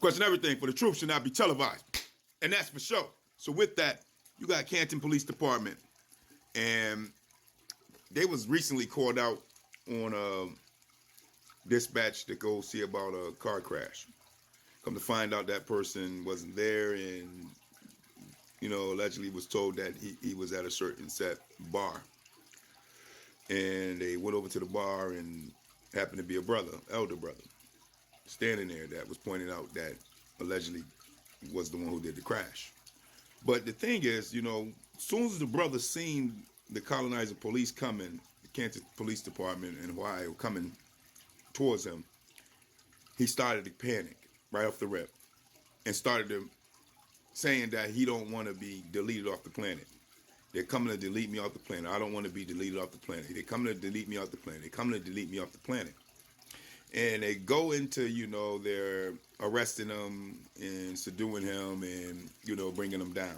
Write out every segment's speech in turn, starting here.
Question everything, for the truth should not be televised. And that's for sure. So with that, you got Canton Police Department. And they was recently called out on a dispatch to go see about a car crash. Come to find out that person wasn't there, and allegedly was told that he was at a certain set bar. And they went over to the bar and happened to be a brother, elder brother, standing there that was pointing out that allegedly was the one who did the crash. But the thing is, as soon as the brother seen the colonizer police coming, the Canton Police Department in Ohio coming towards him, he started to panic right off the rip and started to saying that he don't want to be deleted off the planet. They're coming to delete me off the planet. I don't want to be deleted off the planet. They're coming to delete me off the planet. They're coming to delete me off the planet. And they go into, they're arresting him and subduing him and, bringing him down.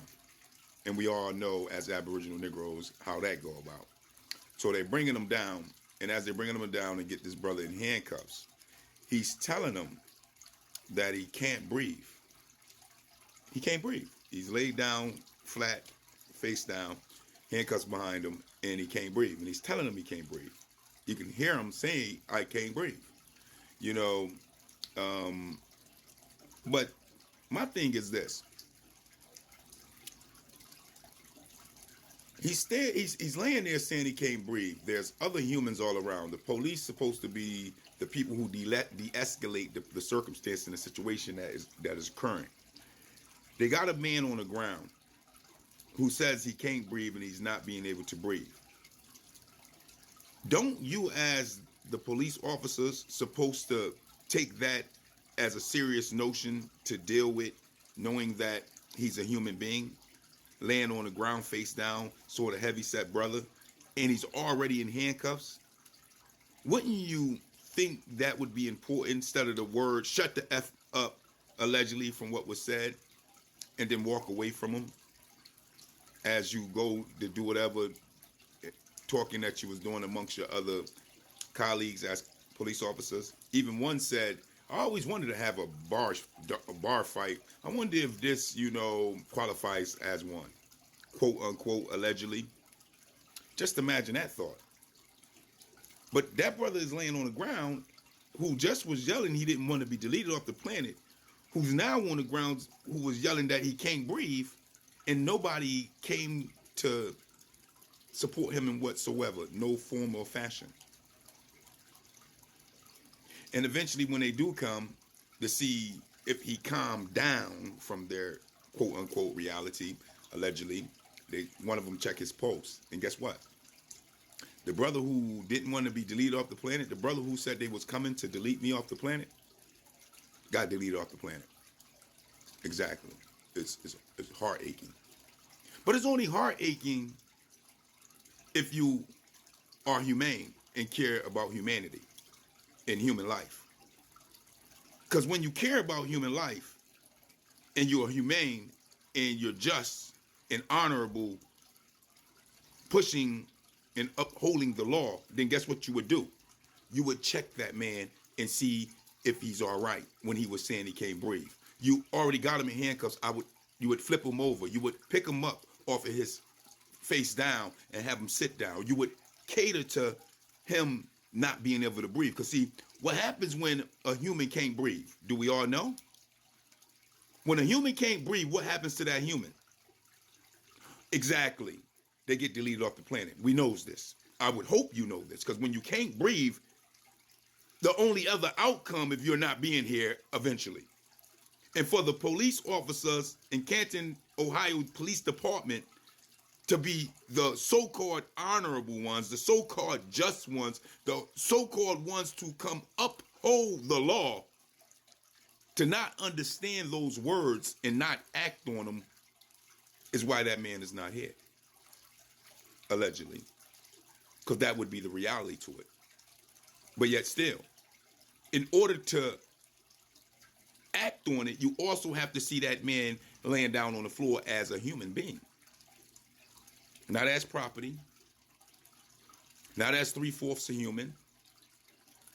And we all know as Aboriginal Niggros how that go about. So they're bringing him down. And as they're bringing him down and get this brother in handcuffs, he's telling them that he can't breathe. He can't breathe. He's laid down flat, face down, handcuffs behind him, and he can't breathe. And he's telling him he can't breathe. You can hear him saying, I can't breathe. But my thing is this. He's laying there saying he can't breathe. There's other humans all around. The police supposed to be the people who de-escalate the circumstance and the situation that is occurring. They got a man on the ground who says he can't breathe and he's not being able to breathe. Don't you as the police officers supposed to take that as a serious notion to deal with, knowing that he's a human being, laying on the ground face down, sort of heavy-set brother, and he's already in handcuffs? Wouldn't you think that would be important instead of the word shut the F up, allegedly, from what was said, and then walk away from him as you go to do whatever talking that you was doing amongst your other colleagues as police officers? Even one said, I always wanted to have a bar fight. I wonder if this, qualifies as one, quote unquote, allegedly. Just imagine that thought. But that brother is laying on the ground who just was yelling he didn't want to be deleted off the planet, who's now on the ground, who was yelling that he can't breathe, and nobody came to support him in whatsoever, no form or fashion. And eventually when they do come to see if he calmed down from their quote-unquote reality, allegedly, one of them check his pulse. And guess what? The brother who didn't want to be deleted off the planet, the brother who said they was coming to delete me off the planet, got deleted off the planet. Exactly. It's heart aching. But it's only heart aching if you are humane and care about humanity and human life. Because when you care about human life and you're humane and you're just and honorable, pushing and upholding the law, then guess what you would do? You would check that man and see if he's all right when he was saying he can't breathe. You already got him in handcuffs. You would flip him over. You would pick him up off of his face down and have him sit down. You would cater to him not being able to breathe. Because see, what happens when a human can't breathe? Do we all know? When a human can't breathe, what happens to that human? Exactly. They get deleted off the planet. We knows this. I would hope you know this. Because when you can't breathe, the only other outcome if you're not being here eventually. And for the police officers in Canton, Ohio Police Department to be the so-called honorable ones, the so-called just ones, the so-called ones to come uphold the law, to not understand those words and not act on them is why that man is not here. Allegedly. Because that would be the reality to it. But yet still, in order to act on it, you also have to see that man laying down on the floor as a human being. Not as property. Not as 3/4 a human.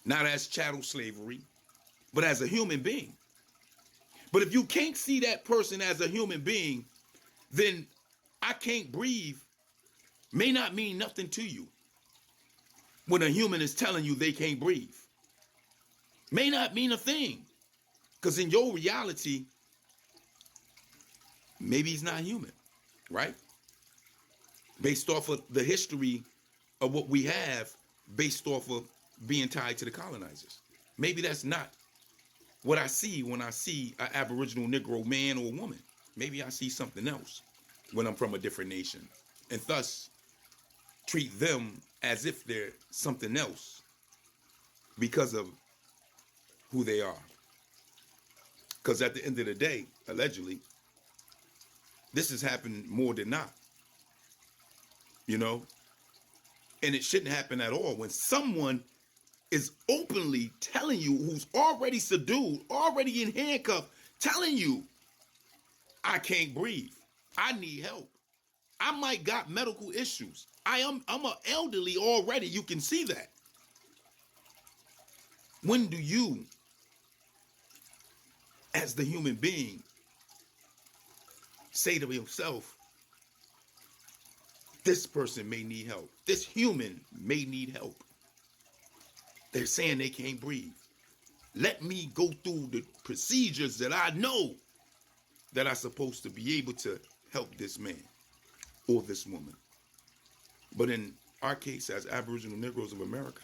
Not as chattel slavery. But as a human being. But if you can't see that person as a human being, then I can't breathe may not mean nothing to you. When a human is telling you they can't breathe, may not mean a thing. Because in your reality, maybe he's not human, right? Based off of the history of what we have, based off of being tied to the colonizers. Maybe that's not what I see when I see an Aboriginal Negro man or woman. Maybe I see something else when I'm from a different nation, and thus treat them as if they're something else because of who they are. Because at the end of the day, allegedly, this has happened more than not, you know? And it shouldn't happen at all when someone is openly telling you, who's already subdued, already in handcuffs, telling you, I can't breathe. I need help. I might got medical issues. I'm an elderly already. You can see that. When do you, as the human being, say to yourself, this person may need help. This human may need help. They're saying they can't breathe. Let me go through the procedures that I know that I'm supposed to be able to help this man or this woman. But in our case, as Aboriginal Negroes of America,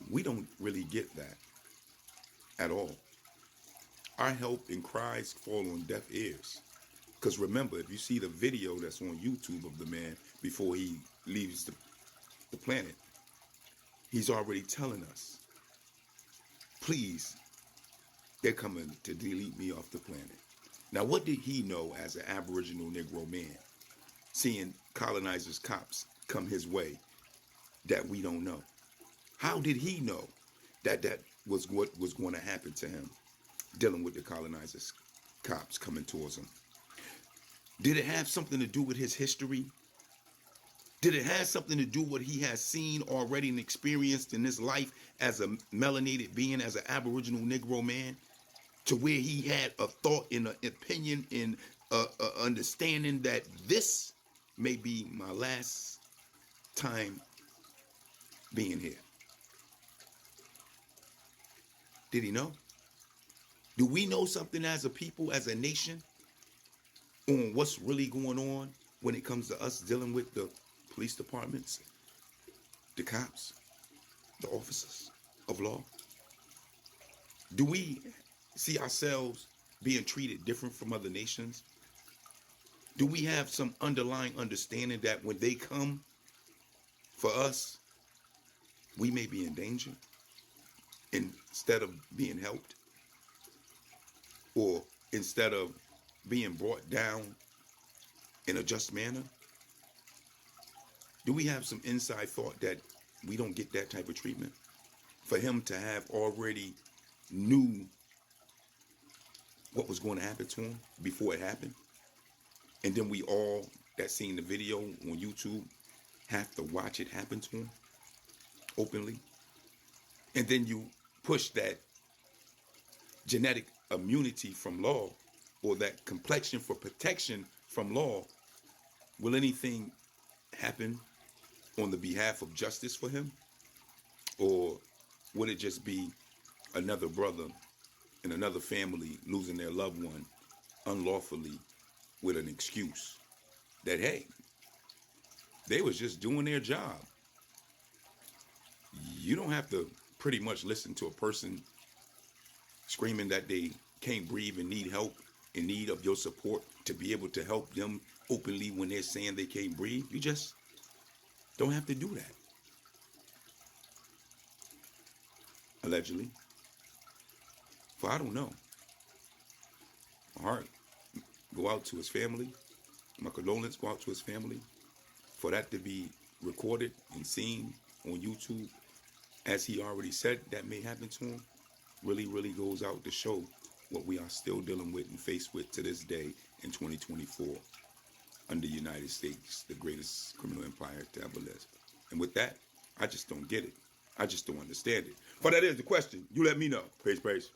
we don't really get that at all. Our help and cries fall on deaf ears. Because remember, if you see the video that's on YouTube of the man before he leaves the planet, he's already telling us, please, they're coming to delete me off the planet. Now, what did he know as an Aboriginal Negro man, seeing colonizers' cops come his way that we don't know? How did he know that that was what was going to happen to him, dealing with the colonizers' cops coming towards him? Did it have something to do with his history? Did it have something to do with what he has seen already and experienced in his life as a melanated being, as an Aboriginal Negro man, to where he had a thought and an opinion and understanding that this may be my last time being here? Did he know? Do we know something as a people, as a nation, on what's really going on when it comes to us dealing with the police departments, the cops, the officers of law? Do we see ourselves being treated different from other nations? Do we have some underlying understanding that when they come for us, we may be in danger instead of being helped, or instead of being brought down in a just manner? Do we have some inside thought that we don't get that type of treatment? For him to have already knew what was going to happen to him before it happened, and then we all that seen the video on YouTube have to watch it happen to him openly, and then you push that genetic immunity from law, or that complexion for protection from law. Will anything happen on the behalf of justice for him? Or would it just be another brother and another family losing their loved one unlawfully with an excuse that, hey, they was just doing their job? You don't have to pretty much listen to a person screaming that they can't breathe and need help, in need of your support, to be able to help them openly when they're saying they can't breathe. You just don't have to do that. Allegedly. For I don't know. My heart go out to his family. My condolences go out to his family. For that to be recorded and seen on YouTube, as he already said that may happen to him, really, really goes out to show what we are still dealing with and faced with to this day in 2024 under the United States, the greatest criminal empire to ever live. And with that, I just don't get it. I just don't understand it. But that is the question. You let me know. Praise, praise.